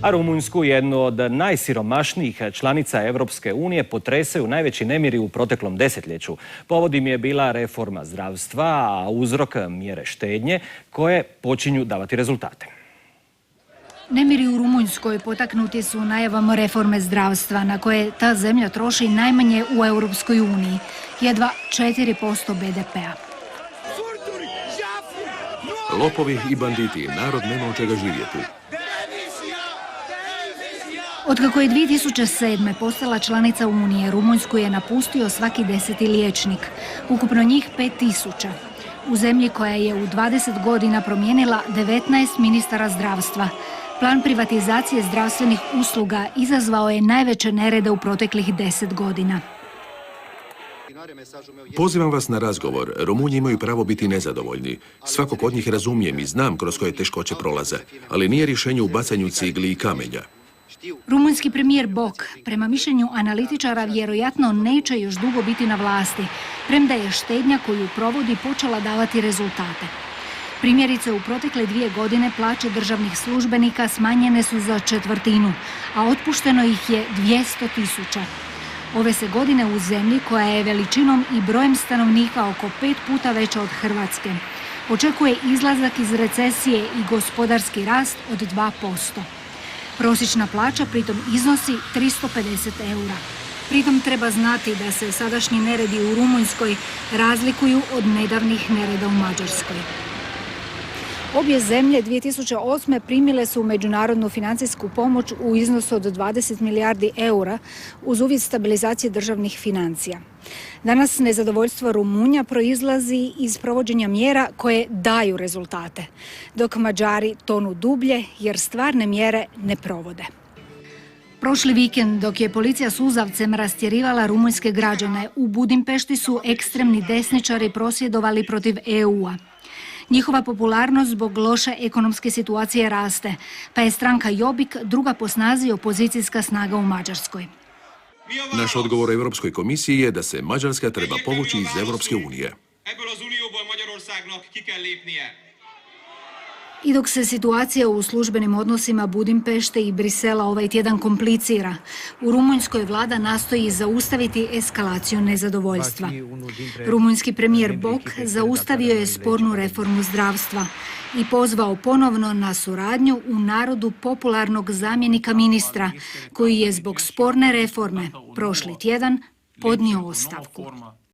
A Rumunjsku, jednu od najsiromašnijih članica Europske unije, potresaju najveći nemiri u proteklom desetljeću. Povod im je bila reforma zdravstva, a uzrok mjere štednje koje počinju davati rezultate. Nemiri u Rumunjskoj potaknuti su najavom reforme zdravstva na koje ta zemlja troši najmanje u Europskoj uniji, jedva 4% BDP-a. Lopovi i banditi, narod nema od čega živjeti. Otkako je 2007. postala članica Unije, Rumunjsku je napustio svaki 10. liječnik, ukupno njih 5000. U zemlji koja je u 20 godina promijenila 19 ministara zdravstva. Plan privatizacije zdravstvenih usluga izazvao je najveće nerede u proteklih 10 godina. Pozivam vas na razgovor. Rumunji imaju pravo biti nezadovoljni. Svakog od njih razumijem i znam kroz koje teškoće prolaze, ali nije rješenje u bacanju cigli i kamenja. Rumunjski premijer Bok, prema mišljenju analitičara, vjerojatno neće još dugo biti na vlasti, premda je štednja koju provodi počela davati rezultate. Primjerice, u protekle 2 godine plaće državnih službenika smanjene su za 1/4, a otpušteno ih je 200.000. Ove se godine u zemlji koja je veličinom i brojem stanovnika oko 5 puta veća od Hrvatske očekuje izlazak iz recesije i gospodarski rast od 2%. Prosječna plaća pritom iznosi 350 eura. Pritom treba znati da se sadašnji neredi u Rumunjskoj razlikuju od nedavnih nereda u Mađarskoj. Obje zemlje 2008. primile su međunarodnu financijsku pomoć u iznosu od 20 milijardi eura uz uvjet stabilizacije državnih financija. Danas nezadovoljstvo Rumunja proizlazi iz provođenja mjera koje daju rezultate, dok Mađari tonu dublje jer stvarne mjere ne provode. Prošli vikend, dok je policija suzavcem rastjerivala rumunjske građane, u Budimpešti su ekstremni desničari prosvjedovali protiv EU-a. Njihova popularnost zbog loše ekonomske situacije raste, pa je stranka Jobbik druga po snazi opozicijska snaga u Mađarskoj. Naš odgovor Europskoj komisiji je da se Mađarska treba povući iz Europske unije. I dok se situacija u službenim odnosima Budimpešte i Brisela ovaj tjedan komplicira, u Rumunjskoj vlada nastoji zaustaviti eskalaciju nezadovoljstva. Rumunjski premijer Bok zaustavio je spornu reformu zdravstva i pozvao ponovno na suradnju u narodu popularnog zamjenika ministra, koji je zbog sporne reforme prošli tjedan podnio ostavku.